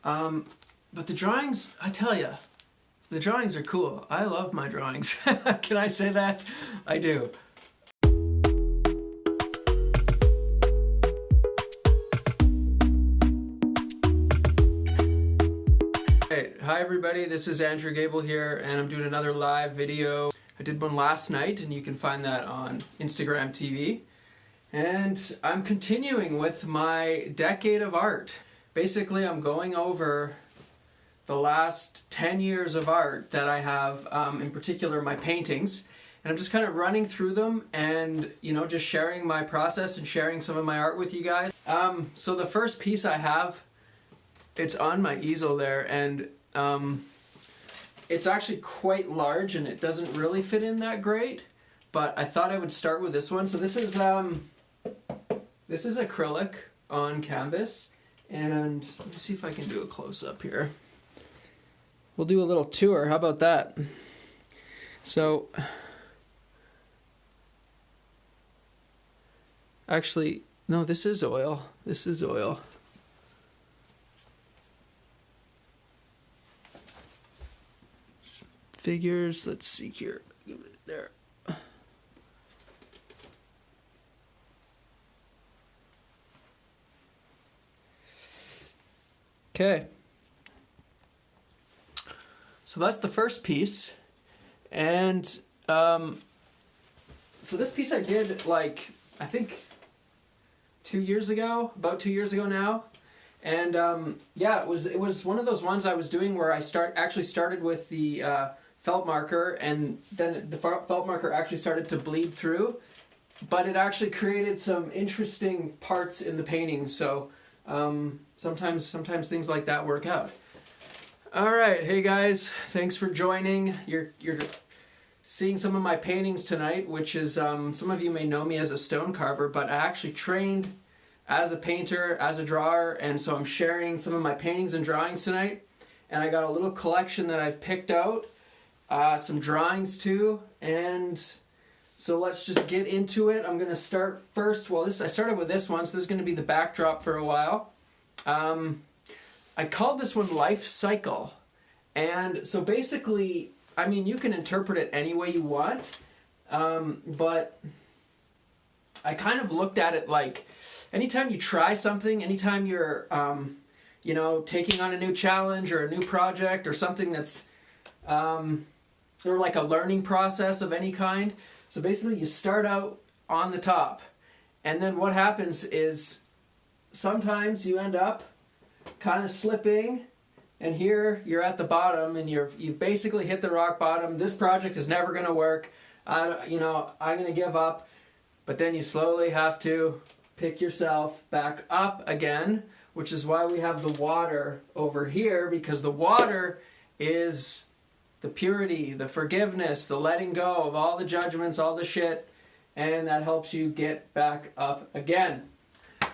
But the drawings, I tell you, the drawings are cool. I love my drawings. Can I say that? I do. Hey, hi everybody, this is Andrew Gable here, and I'm doing another live video. I did one last night, and you can find that on Instagram TV. And I'm continuing with my decade of art. Basically, I'm going over the last 10 years of art that I have, in particular my paintings, and I'm just kind of running through them and, you know, just sharing my process and sharing some of my art with you guys. So the first piece I have, it's on my easel there, and it's actually quite large and it doesn't really fit in that great, but I thought I would start with this one. So this is acrylic on canvas, and let me see if I can do a close-up here. We'll do a little tour, how about that? So, actually, no, this is oil. This is oil. Figures, let's see here. Give it there. Okay. So that's the first piece, and so this piece I did, like, I think 2 years ago, about 2 years ago now, and yeah, it was one of those ones I was doing where I actually started with the felt marker, and then the felt marker actually started to bleed through, but it actually created some interesting parts in the painting. So sometimes things like that work out. All right, hey guys, thanks for joining. You're seeing some of my paintings tonight, which is, some of you may know me as a stone carver, but I actually trained as a painter, as a drawer, and so I'm sharing some of my paintings and drawings tonight. And I got a little collection that I've picked out, some drawings too, and so let's just get into it. I'm gonna start first, well, I started with this one, so this is gonna be the backdrop for a while. I called this one Life Cycle, and so basically, I mean, you can interpret it any way you want, but I kind of looked at it like, anytime you try something, anytime you're, you know, taking on a new challenge or a new project or something that's, or like a learning process of any kind, so basically you start out on the top, and then what happens is sometimes you end up kind of slipping, and here you're at the bottom, and you've basically hit the rock bottom. This project is never going to work. You know, I'm going to give up. But then you slowly have to pick yourself back up again, which is why we have the water over here, because the water is the purity, the forgiveness, the letting go of all the judgments, all the shit, and that helps you get back up again.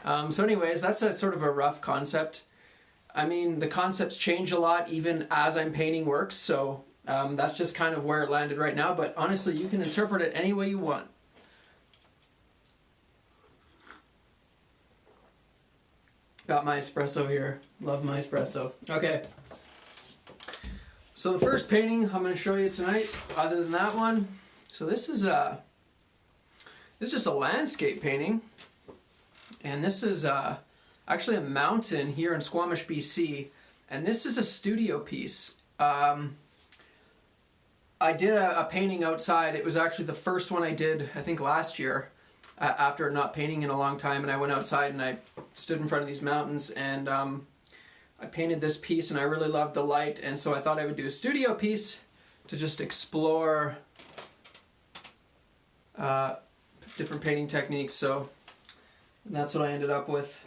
So anyways, that's a sort of a rough concept. I mean, the concepts change a lot even as I'm painting works, so that's just kind of where it landed right now, but honestly, you can interpret it any way you want. Got my espresso here. Love my espresso. Okay. So the first painting I'm going to show you tonight, other than that one, so this is just a landscape painting, and this is actually a mountain here in Squamish, BC, and this is a studio piece. I did a painting outside. It was actually the first one I did, I think last year, after not painting in a long time, and I went outside and I stood in front of these mountains, and I painted this piece, and I really loved the light, and so I thought I would do a studio piece to just explore different painting techniques, so and that's what I ended up with.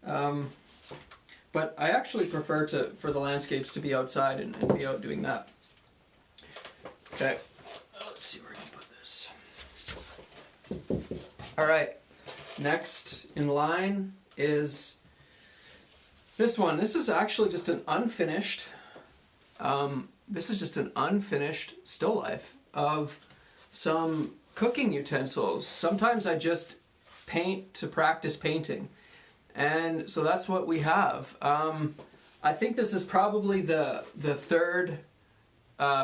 But I actually prefer for the landscapes to be outside and be out doing that. Okay, let's see where I can put this. Alright, next in line is this one. This is actually just an unfinished, still life of some cooking utensils. Sometimes I just paint to practice painting. And so that's what we have. I think this is probably the third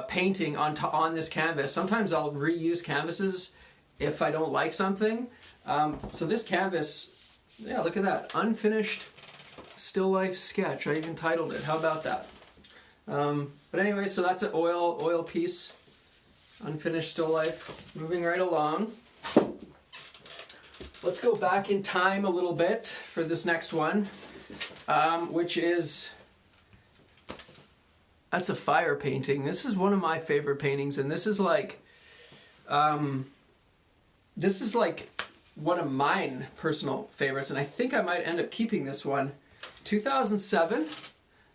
painting on this canvas. Sometimes I'll reuse canvases if I don't like something. So this canvas, yeah, look at that. Unfinished still life sketch. I even titled it. How about that? But anyway, so that's an oil piece. Unfinished still life. Moving right along. Let's go back in time a little bit for this next one, which is, that's a fire painting. This is one of my favorite paintings, and this is like one of mine personal favorites, and I think I might end up keeping this one. 2007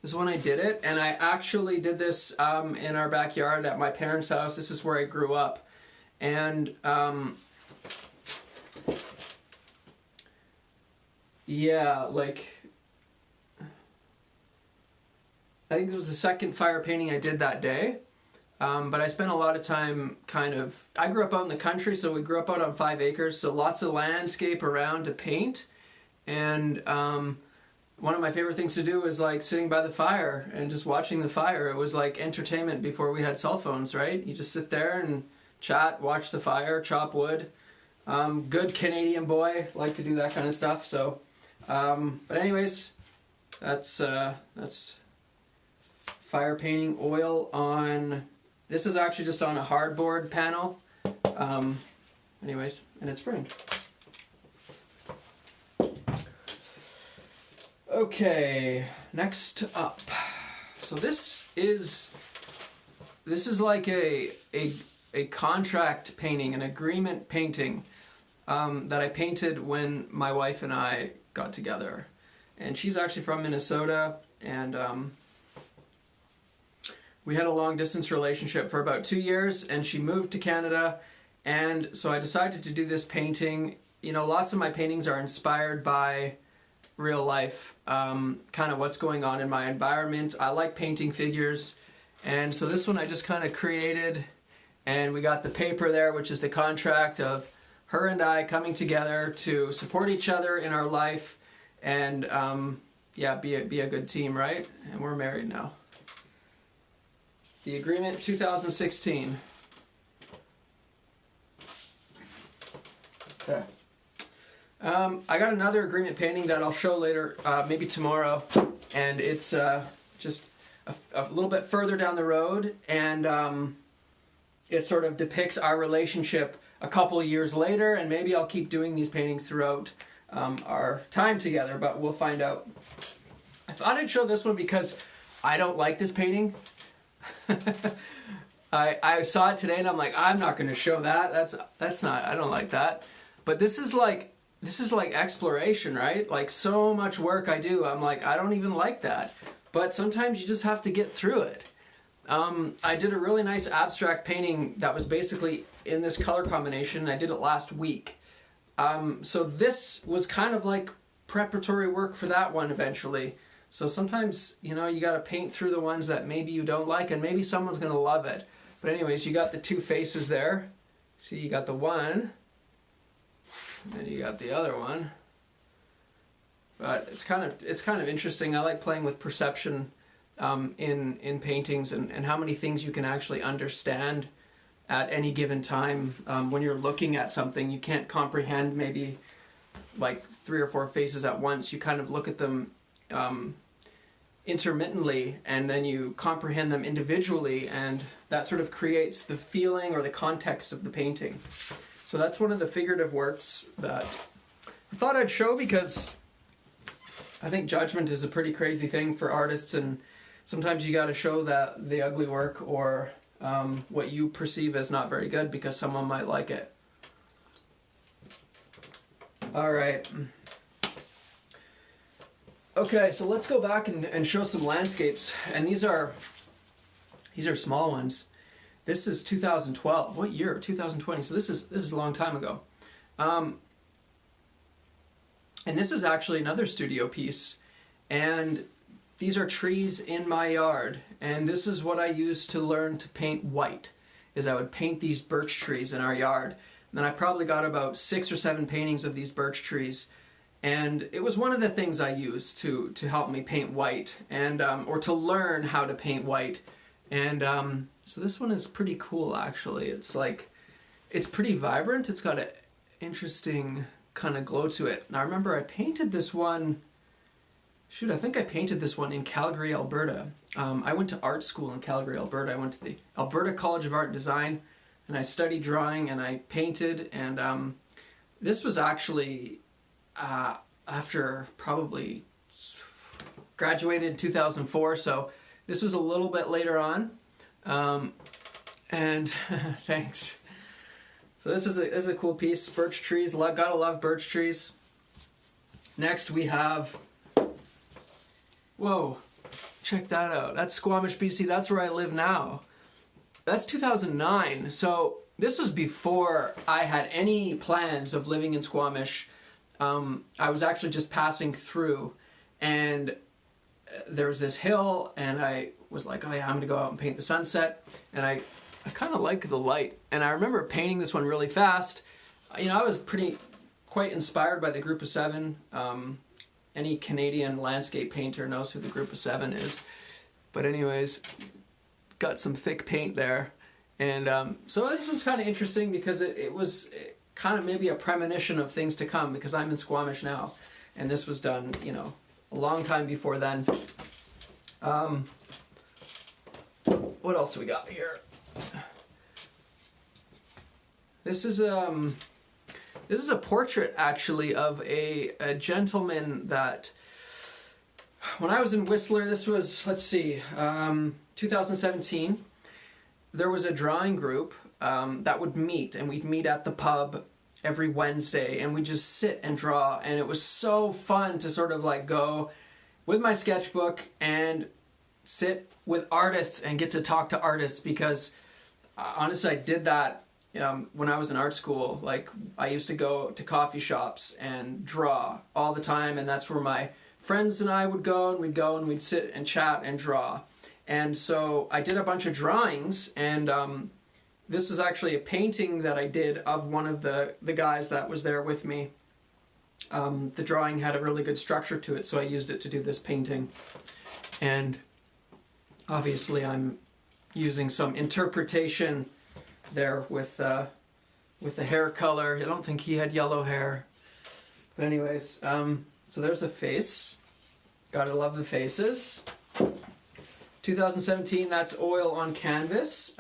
is when I did it, and I actually did this in our backyard at my parents' house. This is where I grew up, and yeah, like, I think it was the second fire painting I did that day. But I spent a lot of time I grew up out in the country, so we grew up out on 5 acres, so lots of landscape around to paint. And one of my favorite things to do is like sitting by the fire and just watching the fire. It was like entertainment before we had cell phones, right? You just sit there and chat, watch the fire, chop wood. Good Canadian boy, like to do that kind of stuff. So, but anyways, that's fire painting, oil on. This is actually just on a hardboard panel. Anyways, and it's framed. Okay, next up. So this is like a contract painting, an agreement painting that I painted when my wife and I got together. And she's actually from Minnesota, and we had a long distance relationship for about 2 years, and she moved to Canada, and so I decided to do this painting. You know, lots of my paintings are inspired by real life, kind of what's going on in my environment. I like painting figures, and so this one I just kind of created, and we got the paper there, which is the contract of her and I coming together to support each other in our life, and yeah, be a good team, right? And we're married now. The agreement, 2016. Okay. I got another agreement painting that I'll show later, maybe tomorrow, and it's just a little bit further down the road, and it sort of depicts our relationship a couple years later, and maybe I'll keep doing these paintings throughout our time together, but we'll find out. I thought I'd show this one because I don't like this painting. I saw it today and I'm like, I'm not going to show that. That's not, I don't like that. But this is like exploration, right? Like, so much work I do, I'm like, I don't even like that. But sometimes you just have to get through it. I did a really nice abstract painting that was basically in this color combination. I did it last week. So this was kind of like preparatory work for that one eventually. So sometimes, you know, you got to paint through the ones that maybe you don't like, and maybe someone's going to love it. But anyways, you got the two faces there. See, you got the one, and then you got the other one. But it's kind of interesting. I like playing with perception in paintings, and how many things you can actually understand at any given time. When you're looking at something, you can't comprehend maybe like 3 or 4 faces at once. You kind of look at them intermittently, and then you comprehend them individually, and that sort of creates the feeling or the context of the painting. So that's one of the figurative works that I thought I'd show, because I think judgment is a pretty crazy thing for artists, and sometimes you got to show that the ugly work or what you perceive as not very good because someone might like it. All right. Okay, so let's go back and show some landscapes, and these are small ones. This is 2012. What year? 2020. So this is a long time ago. And this is actually another studio piece, and these are trees in my yard, and this is what I used to learn to paint white, is I would paint these birch trees in our yard. And then I've probably got about 6 or 7 paintings of these birch trees. And it was one of the things I used to help me paint white, and or to learn how to paint white. And so this one is pretty cool, actually. It's like, it's pretty vibrant. It's got an interesting kind of glow to it. Now I remember I painted this one, I think I painted this one in Calgary, Alberta. I went to art school in Calgary, Alberta. I went to the Alberta College of Art and Design, and I studied drawing and I painted, and this was actually after probably graduated in 2004, so this was a little bit later on, and thanks. So this is a cool piece. Birch trees, gotta love birch trees. Next we have, whoa, check that out. That's Squamish, BC. That's where I live now. That's 2009. So this was before I had any plans of living in Squamish. I was actually just passing through, and there was this hill, and I was like, oh yeah, I'm gonna go out and paint the sunset. And I kind of like the light, and I remember painting this one really fast. You know, I was quite inspired by the Group of Seven. Any Canadian landscape painter knows who the Group of Seven is. But anyways, got some thick paint there. And so this one's kind of interesting because it was kind of maybe a premonition of things to come, because I'm in Squamish now. And this was done, you know, a long time before then. What else do we got here? This is a portrait, actually, of a gentleman that, when I was in Whistler, this was, let's see, 2017, there was a drawing group that would meet, and we'd meet at the pub every Wednesday, and we'd just sit and draw, and it was so fun to sort of like go with my sketchbook and sit with artists and get to talk to artists, because honestly, I did that when I was in art school. Like, I used to go to coffee shops and draw all the time, and that's where my friends and I would go, and we'd sit and chat and draw. And so I did a bunch of drawings, and this is actually a painting that I did of one of the guys that was there with me. The drawing had a really good structure to it, so I used it to do this painting. And obviously I'm using some interpretation there with the hair color. I don't think he had yellow hair. But anyways, so there's a face. Gotta love the faces. 2017, that's oil on canvas.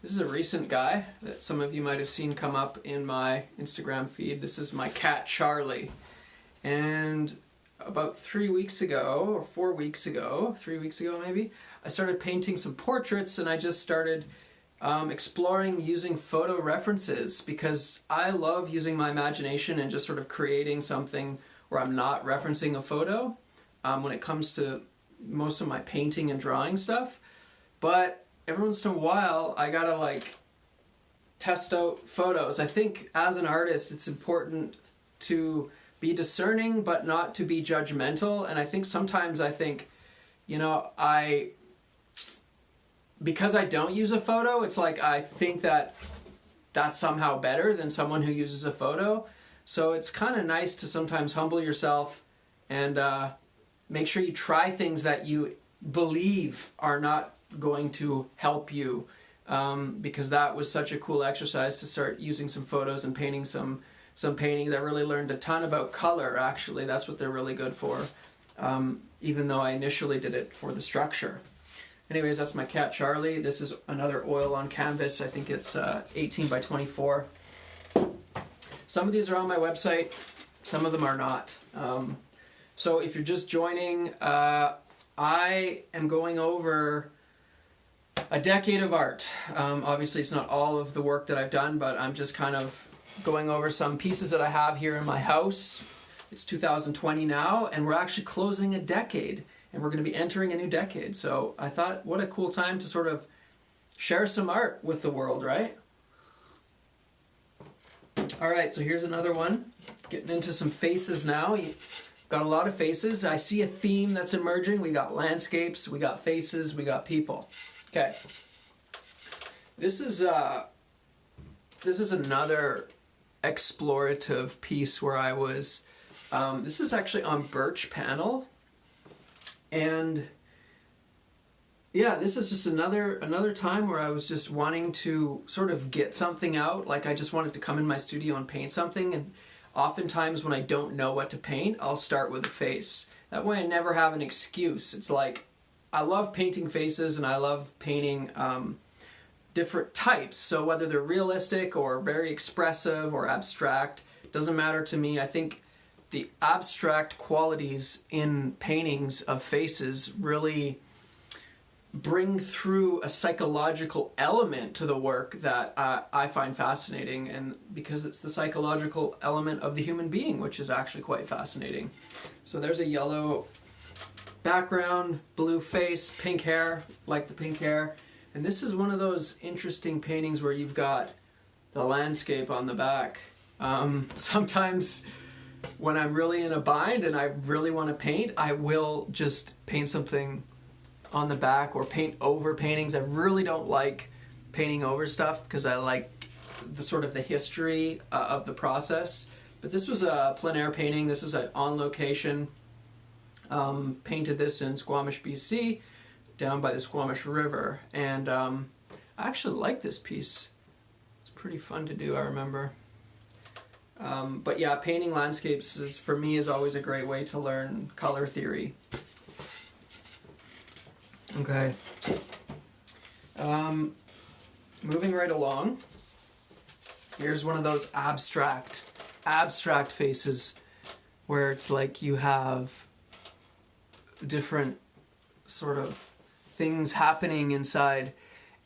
This is a recent guy that some of you might have seen come up in my Instagram feed. This is my cat, Charlie. And about 3 weeks ago, or 4 weeks ago, 3 weeks ago maybe, I started painting some portraits, and I just started exploring using photo references, because I love using my imagination and just sort of creating something where I'm not referencing a photo when it comes to most of my painting and drawing stuff. But every once in a while, I gotta like test out photos. I think as an artist, it's important to be discerning, but not to be judgmental. And I think sometimes you know, because I don't use a photo, it's like I think that that's somehow better than someone who uses a photo. So it's kind of nice to sometimes humble yourself and make sure you try things that you believe are not going to help you, because that was such a cool exercise to start using some photos and painting some paintings. I really learned a ton about color, actually. That's what they're really good for, even though I initially did it for the structure. Anyways, that's my cat, Charlie. This is another oil on canvas. I think it's 18 by 24. Some of these are on my website, some of them are not. So if you're just joining, I am going over a decade of art. Obviously, it's not all of the work that I've done, but I'm just kind of going over some pieces that I have here in my house. It's 2020 now, and we're actually closing a decade, and we're going to be entering a new decade. So I thought, what a cool time to sort of share some art with the world, right? All right, so here's another one. Getting into some faces now. Got a lot of faces. I see a theme that's emerging. We got landscapes, we got faces, we got people. Okay. This is another explorative piece where I was This is actually on birch panel, and yeah, this is just another time where I was just wanting to sort of get something out. Like I just wanted to come in my studio and paint something, and oftentimes when I don't know what to paint, I'll start with a face. That way I never have an excuse. It's like, I love painting faces and I love painting different types. So whether they're realistic or very expressive or abstract, doesn't matter to me. I think the abstract qualities in paintings of faces really bring through a psychological element to the work that I find fascinating, and because it's the psychological element of the human being, which is actually quite fascinating. So there's a yellow background, blue face, pink hair, like the pink hair, and this is one of those interesting paintings where you've got the landscape on the back. Sometimes when I'm really in a bind and I really want to paint, I will just paint something on the back or paint over paintings. I really don't like painting over stuff because I like the sort of the history of the process. But this was a plein air painting. This is on location. Painted this in Squamish, BC, down by the Squamish River. And I actually like this piece. It's pretty fun to do, I remember. But yeah, painting landscapes for me is always a great way to learn color theory. Okay. Moving right along. Here's one of those abstract faces where it's like you have different sort of things happening inside.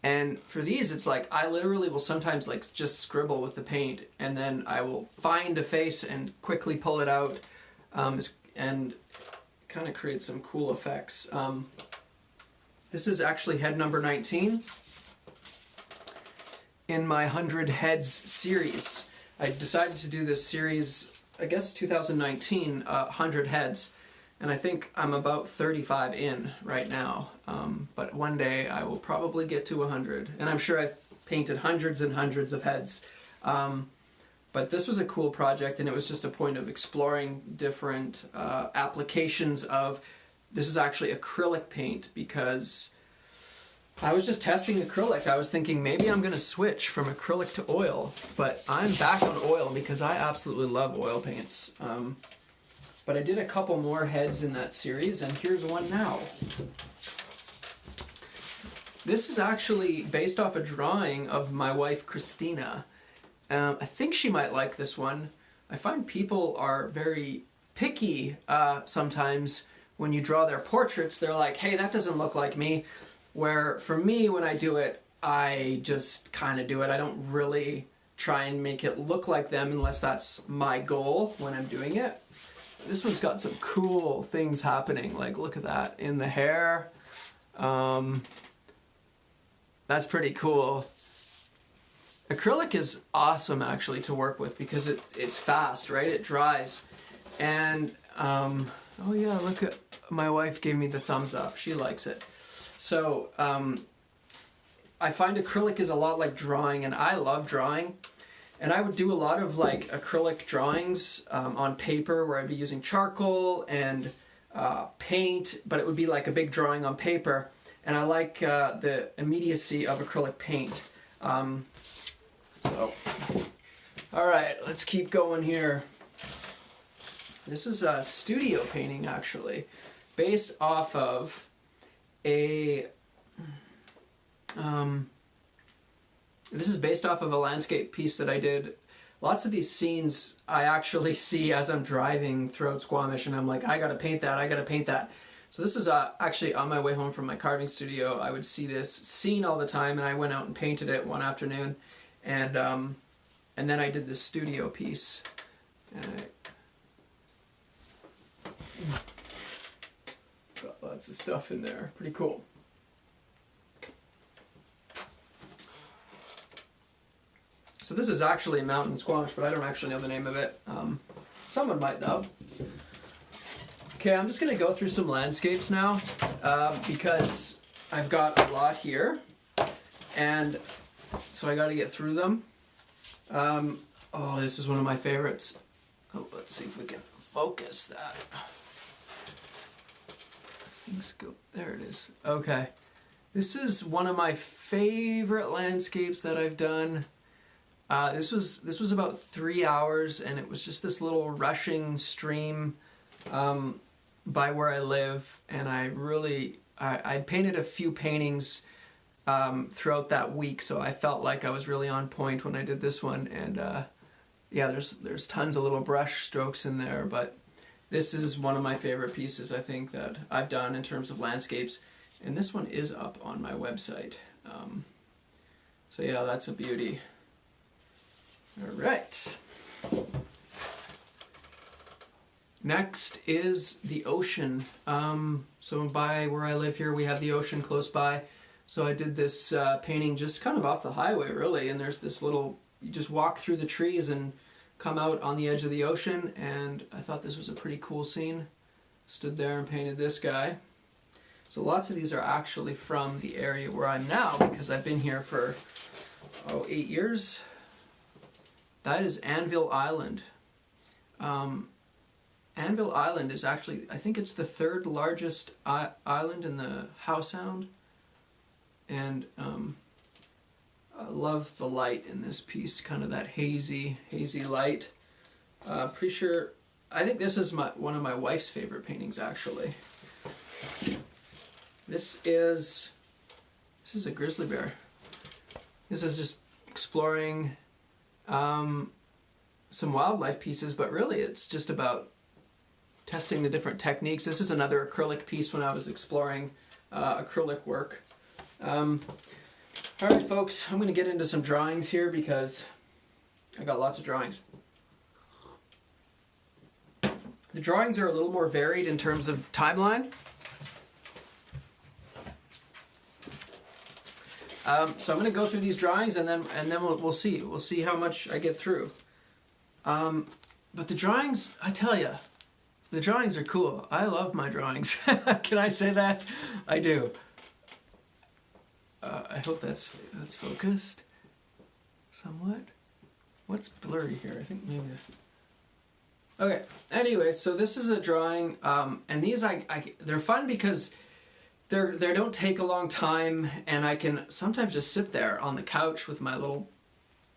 And for these, it's like I literally will sometimes like just scribble with the paint, and then I will find a face and quickly pull it out, and kind of create some cool effects. This is actually head number 19 in my 100 Heads series. I decided to do this series, I guess 2019, 100 Heads. And I think I'm about 35 in right now. But one day I will probably get to 100. And I'm sure I've painted hundreds and hundreds of heads. But this was a cool project, and it was just a point of exploring different applications of... This is actually acrylic paint, because I was just testing acrylic. I was thinking maybe I'm going to switch from acrylic to oil, but I'm back on oil because I absolutely love oil paints. But I did a couple more heads in that series, and here's one now. This is actually based off a drawing of my wife, Christina. I think she might like this one. I find people are very picky sometimes. When you draw their portraits, they're like, hey, that doesn't look like me. Where for me, when I do it, I just kind of do it. I don't really try and make it look like them unless that's my goal when I'm doing it. This one's got some cool things happening. Like, look at that in the hair. That's pretty cool. Acrylic is awesome actually to work with because it's fast, right? It dries. And oh yeah, look at, my wife gave me the thumbs up. She likes it. So I find acrylic is a lot like drawing, and I love drawing. And I would do a lot of like acrylic drawings on paper where I'd be using charcoal and paint, but it would be like a big drawing on paper. And I like the immediacy of acrylic paint. So, all right, let's keep going here. This is a studio painting, actually, based off of a... this is based off of a landscape piece that I did. Lots of these scenes I actually see as I'm driving throughout Squamish, and I'm like, I gotta paint that, I gotta paint that. So this is actually on my way home from my carving studio. I would see this scene all the time, and I went out and painted it one afternoon, and then I did this studio piece. And got lots of stuff in there. Pretty cool. So this is actually a mountain in Squamish, but I don't actually know the name of it. Someone might though. Okay, I'm just going to go through some landscapes now because I've got a lot here, and so I got to get through them. Oh, this is one of my favorites. Oh, let's see if we can focus that. Things go, there it is. Okay. This is one of my favorite landscapes that I've done. This was about 3 hours, and it was just this little rushing stream by where I live, and I painted a few paintings throughout that week, so I felt like I was really on point when I did this one. And yeah, there's tons of little brush strokes in there, but this is one of my favorite pieces, I think, that I've done in terms of landscapes, and this one is up on my website. So yeah, that's a beauty. All right. Next is the ocean. So by where I live here, we have the ocean close by. So I did this painting just kind of off the highway, really, and there's this little, you just walk through the trees and come out on the edge of the ocean, and I thought this was a pretty cool scene. Stood there and painted this guy. So lots of these are actually from the area where I'm now, because I've been here for 8 years. That is Anvil Island. Anvil Island is actually, I think it's the 3rd largest island in the Howe Sound. And I love the light in this piece, kind of that hazy light. Pretty sure, I think this is one of my wife's favorite paintings, actually. This is a grizzly bear. This is just exploring some wildlife pieces, but really it's just about testing the different techniques. This is another acrylic piece when I was exploring acrylic work. Alright folks, I'm going to get into some drawings here because I got lots of drawings. The drawings are a little more varied in terms of timeline. So I'm going to go through these drawings and then we'll see how much I get through. But the drawings, I tell you, the drawings are cool. I love my drawings. Can I say that? I do. I hope that's focused somewhat. What's blurry here? I think maybe. Okay. Anyway, so this is a drawing, and these they're fun because they don't take a long time, and I can sometimes just sit there on the couch with my little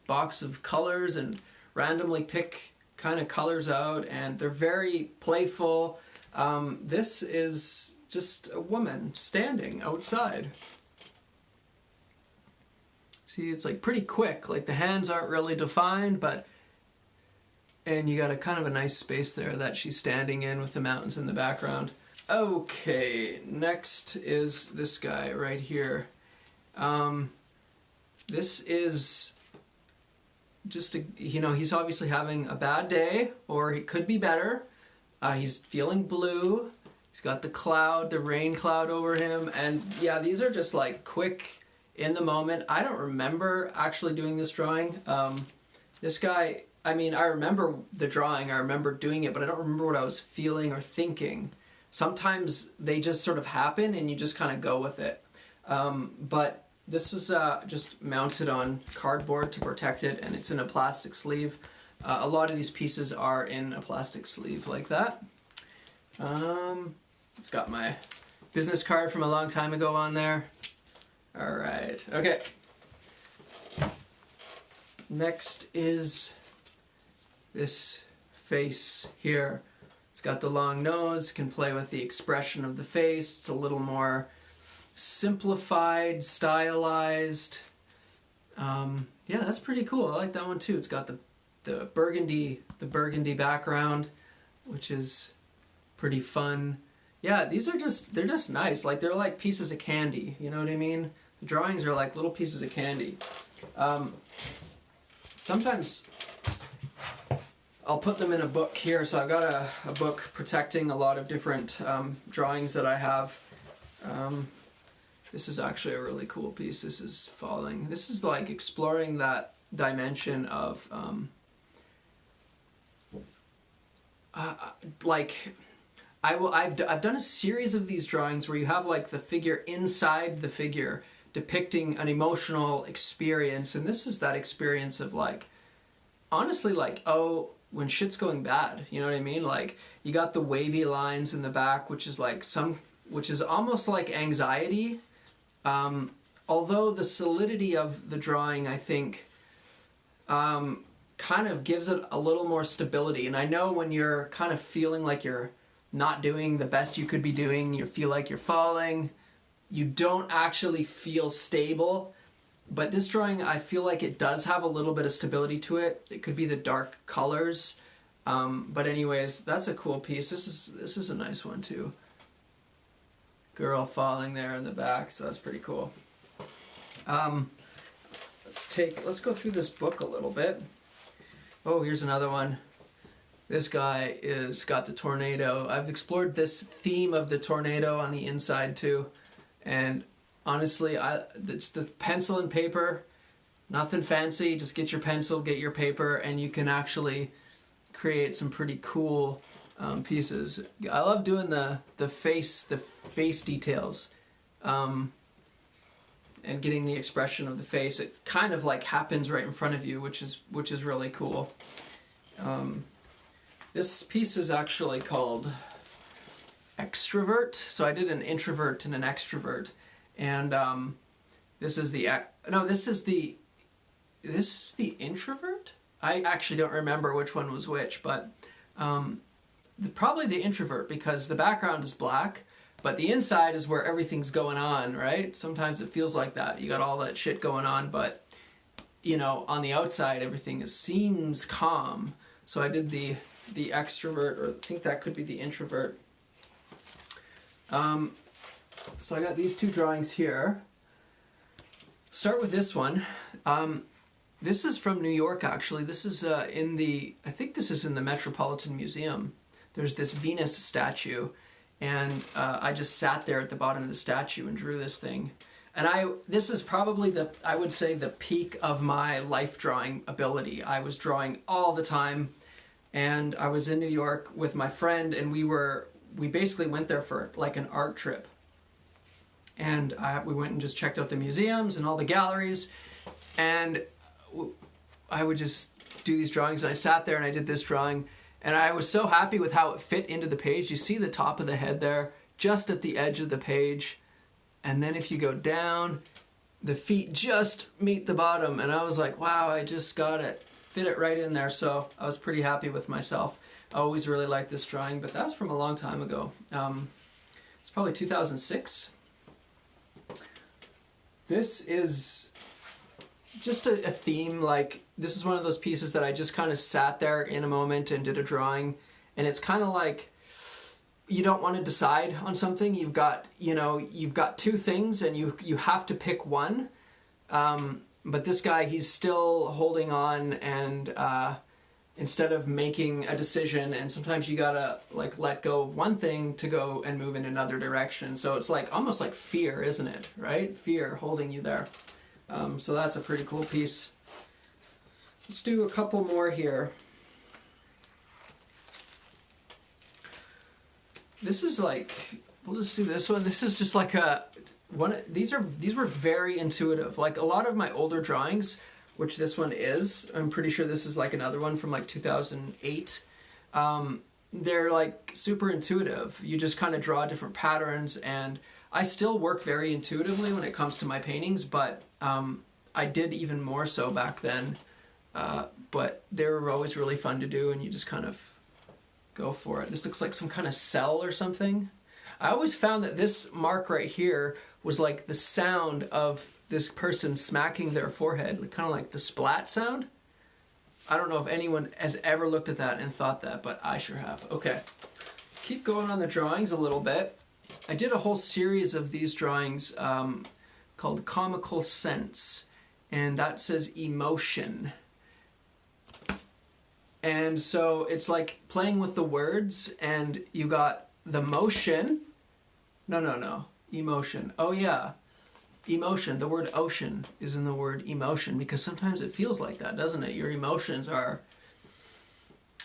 box of colors and randomly pick kind of colors out, and they're very playful. This is just a woman standing outside. See, it's like pretty quick, like the hands aren't really defined, and you got a kind of a nice space there that she's standing in with the mountains in the background. Okay, next is this guy right here. This is just he's obviously having a bad day, or he could be better. He's feeling blue. He's got the rain cloud over him, and yeah, these are just like quick, in the moment. I don't remember actually doing this drawing. This guy, I mean, I remember the drawing, I remember doing it, but I don't remember what I was feeling or thinking. Sometimes they just sort of happen and you just kind of go with it. But this was just mounted on cardboard to protect it, and it's in a plastic sleeve. A lot of these pieces are in a plastic sleeve like that. It's got my business card from a long time ago on there. Alright, okay. Next is this face here. It's got the long nose, can play with the expression of the face. It's a little more simplified, stylized. Yeah, that's pretty cool. I like that one too. It's got the burgundy background, which is pretty fun. Yeah, they're just nice. Like, they're like pieces of candy, you know what I mean? The drawings are like little pieces of candy. Sometimes I'll put them in a book here. So I've got a book protecting a lot of different drawings that I have. This is actually a really cool piece. This is falling. This is like exploring that dimension of I've done a series of these drawings where you have like the figure inside the figure depicting an emotional experience, and this is that experience of like, honestly, like, oh, when shit's going bad, you know what I mean? Like, you got the wavy lines in the back, which is like which is almost like anxiety. Although the solidity of the drawing, I think, kind of gives it a little more stability. And I know when you're kind of feeling like you're not doing the best you could be doing, you feel like you're falling, you don't actually feel stable. But this drawing, I feel like it does have a little bit of stability to it. It could be the dark colors. But anyways, that's a cool piece. This is a nice one too. Girl falling there in the back, so that's pretty cool. Let's go through this book a little bit. Oh, here's another one. This guy got the tornado. I've explored this theme of the tornado on the inside too. And honestly, it's the pencil and paper, nothing fancy. Just get your pencil, get your paper, and you can actually create some pretty cool pieces. I love doing the face details, and getting the expression of the face. It kind of like happens right in front of you, which is really cool. This piece is actually called Extrovert. So I did an introvert and an extrovert, and this is the introvert. I actually don't remember which one was which, but probably the introvert, because the background is black, but the inside is where everything's going on, right? Sometimes it feels like that. You got all that shit going on, but you know, on the outside everything seems calm. So I did the extrovert, or I think that could be the introvert. So I got these two drawings here. Start with this one. This is from New York, actually. This is I think this is in the Metropolitan Museum. There's this Venus statue, and I just sat there at the bottom of the statue and drew this thing. And this is probably I would say the peak of my life drawing ability. I was drawing all the time, and I was in New York with my friend, and we basically went there for like an art trip. And we went and just checked out the museums and all the galleries, and I would just do these drawings. And I sat there and I did this drawing, and I was so happy with how it fit into the page. You see the top of the head there, just at the edge of the page. And then if you go down, the feet just meet the bottom. And I was like, wow, I just got it. Fit it right in there. So I was pretty happy with myself. I always really liked this drawing, but that's from a long time ago. It's probably 2006. This is just a theme. Like, this is one of those pieces that I just kind of sat there in a moment and did a drawing. And it's kind of like, you don't want to decide on something. You've got two things, and you have to pick one. But this guy, he's still holding on, and instead of making a decision, and sometimes you gotta like let go of one thing to go and move in another direction. So it's like almost like fear, isn't it? Right? Fear holding you there. So that's a pretty cool piece. Let's do a couple more here. This is like, we'll just do this one. This is just like these were very intuitive. Like a lot of my older drawings, which this one is, I'm pretty sure this is like another one from like 2008. They're like super intuitive. You just kind of draw different patterns, and I still work very intuitively when it comes to my paintings, but I did even more so back then. But they were always really fun to do, and you just kind of go for it. This looks like some kind of cell or something. I always found that this mark right here was like the sound of this person smacking their forehead, kind of like the splat sound. I don't know if anyone has ever looked at that and thought that, but I sure have. Okay, keep going on the drawings a little bit. I did a whole series of these drawings called Comical Sense, and that says emotion. And so it's like playing with the words, and you got the motion. No. Emotion. Oh yeah. Emotion. The word ocean is in the word emotion, because sometimes it feels like that, doesn't it? Your emotions are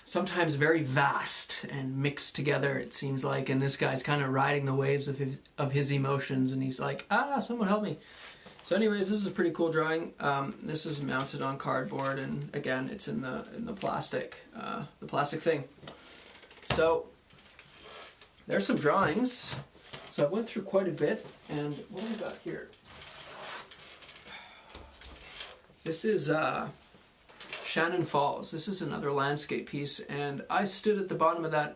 sometimes very vast and mixed together, it seems like, and this guy's kind of riding the waves of his emotions, and he's like, someone help me. So anyways, this is a pretty cool drawing. This is mounted on cardboard, and again, it's in the plastic thing. So there's some drawings. So I went through quite a bit, and what have we got here? This is Shannon Falls. This is another landscape piece, and I stood at the bottom of that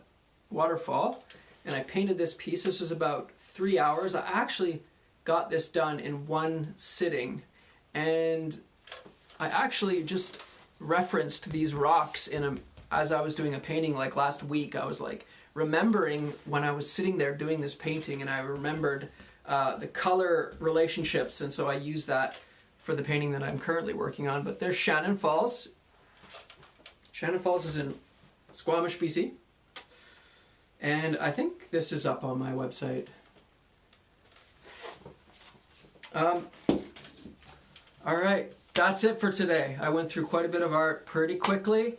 waterfall, and I painted this piece. This was about 3 hours. I actually got this done in one sitting, and I actually just referenced these rocks as I was doing a painting like last week. I was like remembering when I was sitting there doing this painting, and I remembered the color relationships, and so I used that for the painting that I'm currently working on. But there's Shannon Falls. Shannon Falls is in Squamish, BC, and I think this is up on my website. All right, that's it for today. I went through quite a bit of art pretty quickly,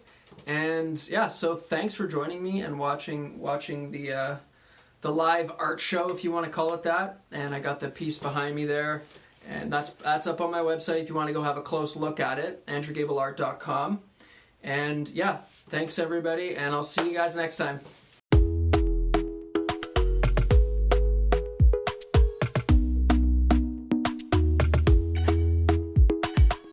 and yeah, so thanks for joining me and watching the live art show, if you want to call it that. And I got the piece behind me there, and that's up on my website if you want to go have a close look at it, andrewgableart.com. And yeah, thanks everybody, and I'll see you guys next time.